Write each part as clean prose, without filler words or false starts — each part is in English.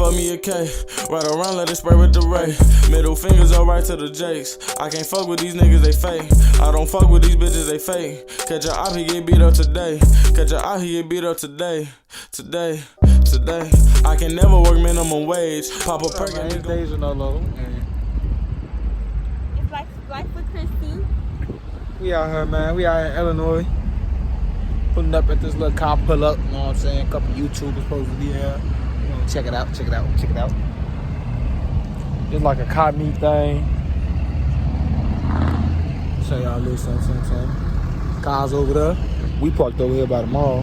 fuck me a K. Right around, let it spray with the ray. Middle fingers up right to the Jakes. I can't fuck with these niggas, they fake. I don't fuck with these bitches, they fake. Catch your op, he get beat up today. Catch your op, he get beat up today. Today. I can never work minimum wage. Pop a perk and these days are no low. It's like for Christy. We out here, man. We out in Illinois. Putting up at this little car pull up, you know what I'm saying? A couple YouTubers supposed to be here. You know, check it out. It's like a car meet thing. Show y'all a little something. Cars over there. We parked over here by the mall.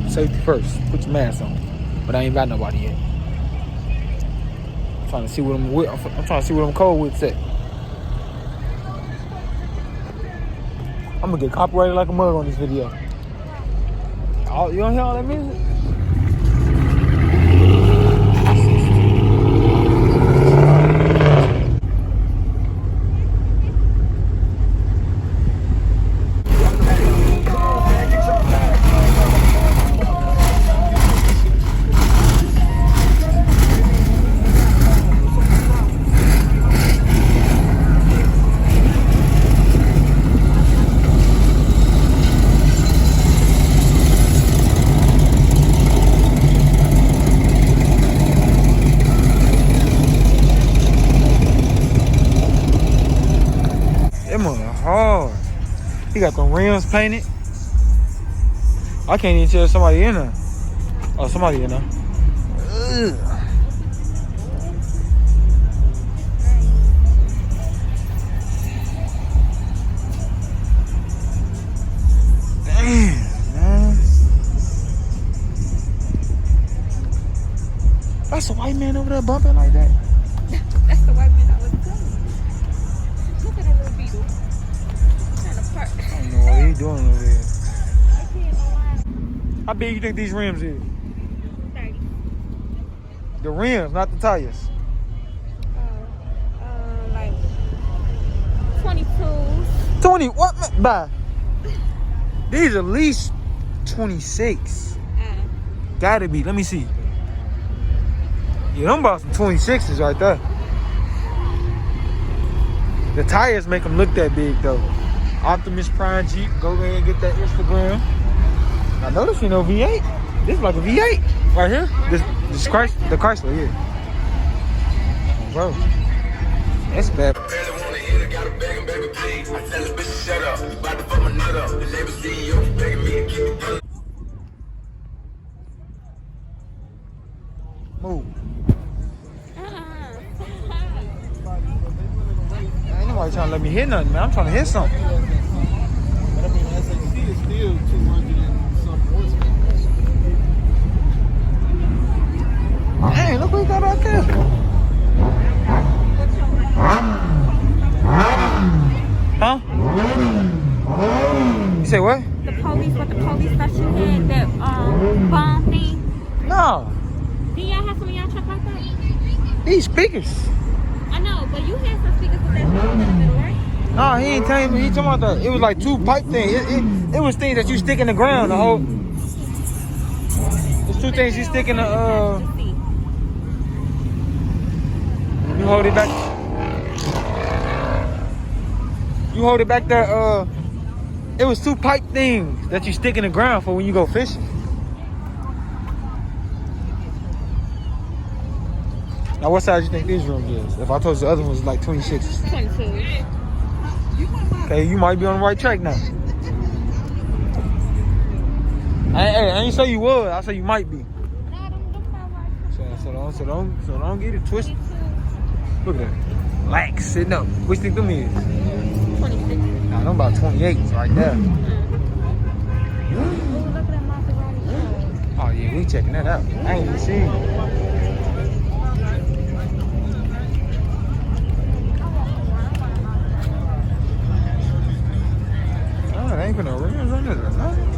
Safety first. Put your mask on. But I ain't got nobody yet. I'm trying to see what them cold wits at. I'm gonna get copyrighted like a mug on this video. Oh, you don't hear all that music? Hard. He got the rims painted. I can't even tell somebody in there. Oh, somebody in there. Ugh. Damn, man. That's a white man over there bumping like that. That's the white man I was telling. Look at that little beetle. I don't know what he doing over there. How big you think these rims is? 30. The rims, not the tires. Like 22. 20, what? Bye. These at least 26. Gotta be, let me see. Yeah, them about some 26s right there. The tires make them look that big though. Optimus Prime Jeep, go ahead and get that Instagram. I know this ain't no V8. This is like a V8 right here. This Chrysler, the Chrysler, yeah. Bro, that's bad. Move. Ain't nobody trying to let me hit nothing, man. I'm trying to hit something. But I mean, SAC is still 200 and some horsepower. Hey, look what we got out there. Huh? You say what? The police that you had, that bomb thing. No. Did y'all have some of y'all truck like that? These speakers. I know, but you had some speakers with that bomb in the middle, right? No, he ain't telling me. He talking about that. It was like two pipe things. It was things that you stick in the ground. The whole. There's two things you stick in the. You hold it back. You hold it back there. It was two pipe things that you stick in the ground for when you go fishing. Now, what size do you think these rooms is? If I told you the other one was like 26. 22. Okay, you might be on the right track now. I ain't say you would. I say you might be. So don't get it twisted. Look at that. Lax sitting up. What you think them is? 26. Nah, them about 28s right there. Oh yeah, we checking that out. I ain't even seen it. Oh, there ain't put no rims on this or nothing.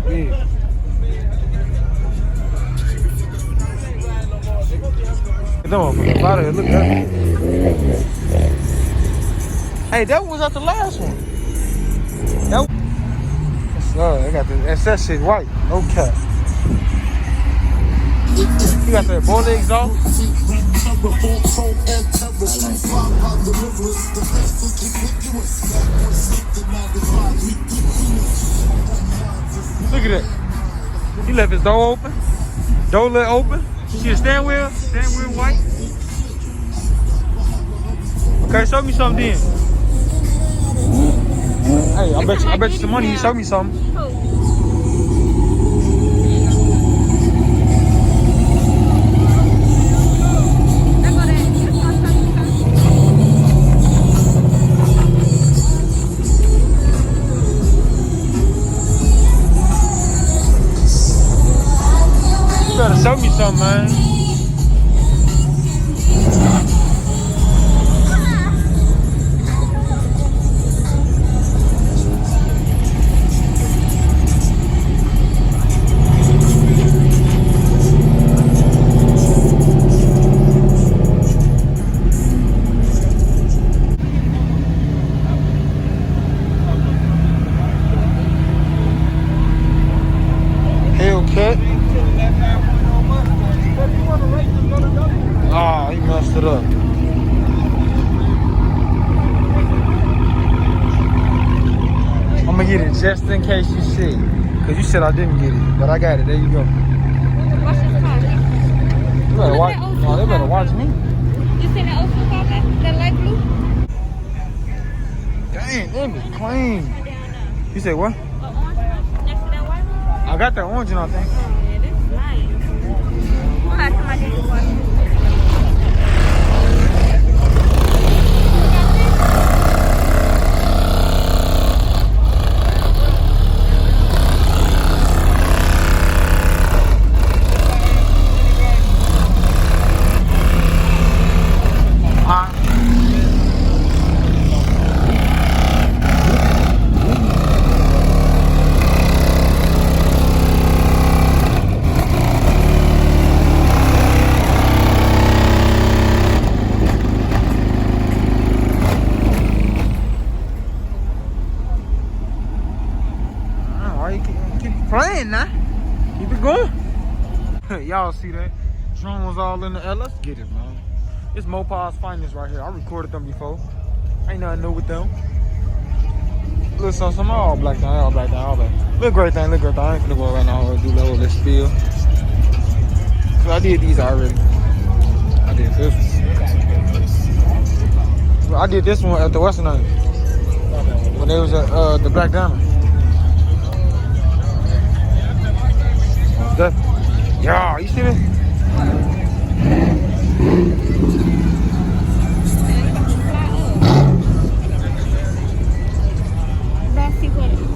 Yeah. Look at that. Hey, that was at the last one. Nope. They got the SS shit white. No cap. You got that bullet exhaust. Look at that. He left his door open. Door lid open. See the steering wheel? Steering wheel white. Okay, show me something then. Hey, I bet you some money. You show me something. You better show me something, man. Hellcat. Ah, he messed it up. I'm gonna get it just in case you see. Cause you said I didn't get it, but I got it. There you go. What's this car? You better watch. No, they better watch me. You seen that old school car, that light blue? Dang, that be clean. You said what? Orange next to that white one? I got that orange one, I think. Yeah, this is nice. Last time I did it was. Playing now. Keep it going. Y'all see that? Drones all in the air. Let's get it, man. It's Mopaw's finest right here. I recorded them before. Ain't nothing new with them. Look, some all black thing, all black thing, all black. Look great thing, look great thing. I ain't finna go right now and do all this spill. Cause I did these already. I did this one. I did this one at the Western night. When they was at the Black Diamond. Yeah, you see this?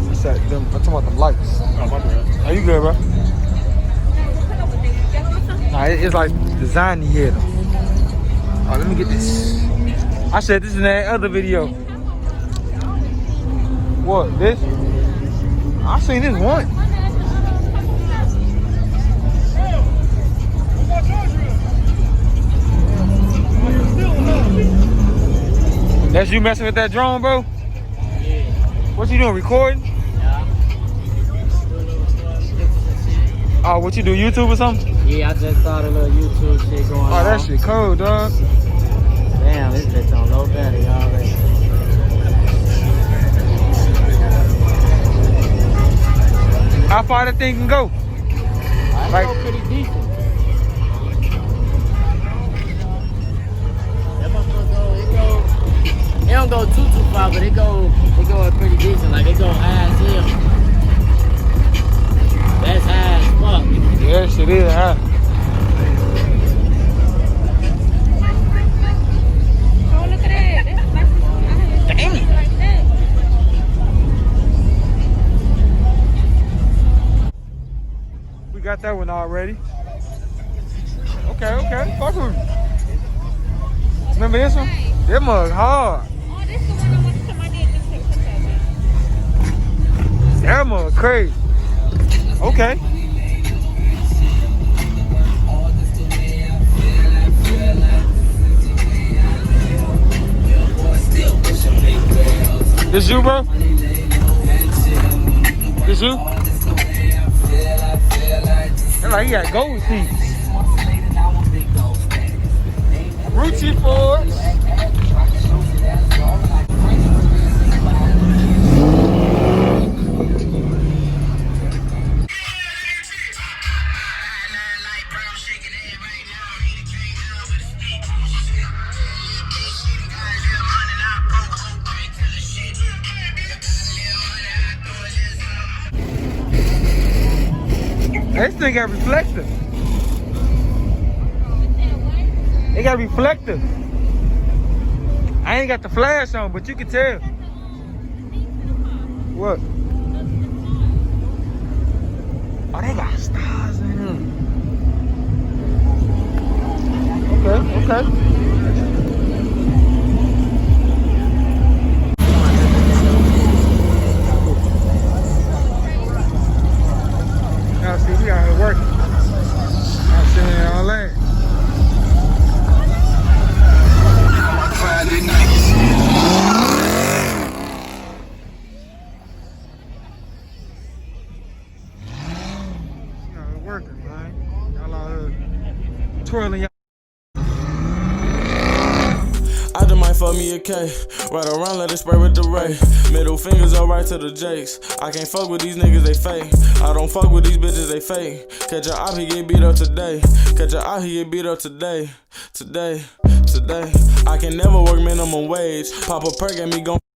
What's that? I'm talking about the lights. Oh, my bad. Are you good, bro? Nah, it's like design here. Alright, let me get this. I said this in that other video. What? This? I seen this once. That's you messing with that drone, bro? Yeah. What you doing, recording? Yeah. Oh, what you do, YouTube or something? Yeah, I just started a little YouTube shit going on. Oh, that shit cool, dog. Damn, this bitch on low battery already. How far that thing can go? I Like- go pretty decent. That motherfucker it don't go too far, but it go pretty decent. Like it go high as hell. That's high as fuck. Yeah, shit is, huh? Oh, look at that. That's like, Damn. like that. We got that one already. Okay. Fuck with me. Remember this one? That mug hard. Oh, this is the one I wanted to come. I did just take a picture of it. That mug crazy. Okay. This you, bro? This you? That's like he got gold teeth. Rucci Fords. This thing got reflective. It got reflective. I ain't got the flash on, but you can tell. What? Oh, they got stars in them. Okay. Now see, we out here working. I'm seeing all that. Friday night. You know, working, man. Y'all out here twirling y'all. I just might fuck me a K. Right around, let it spray with the ray. Middle fingers alright to the Jakes. I can't fuck with these niggas, they fake. I don't fuck with these bitches, they fake. Catch your op, he get beat up today. Catch your op, he get beat up today. Today. I can never work minimum wage. Pop a perk at me, gon'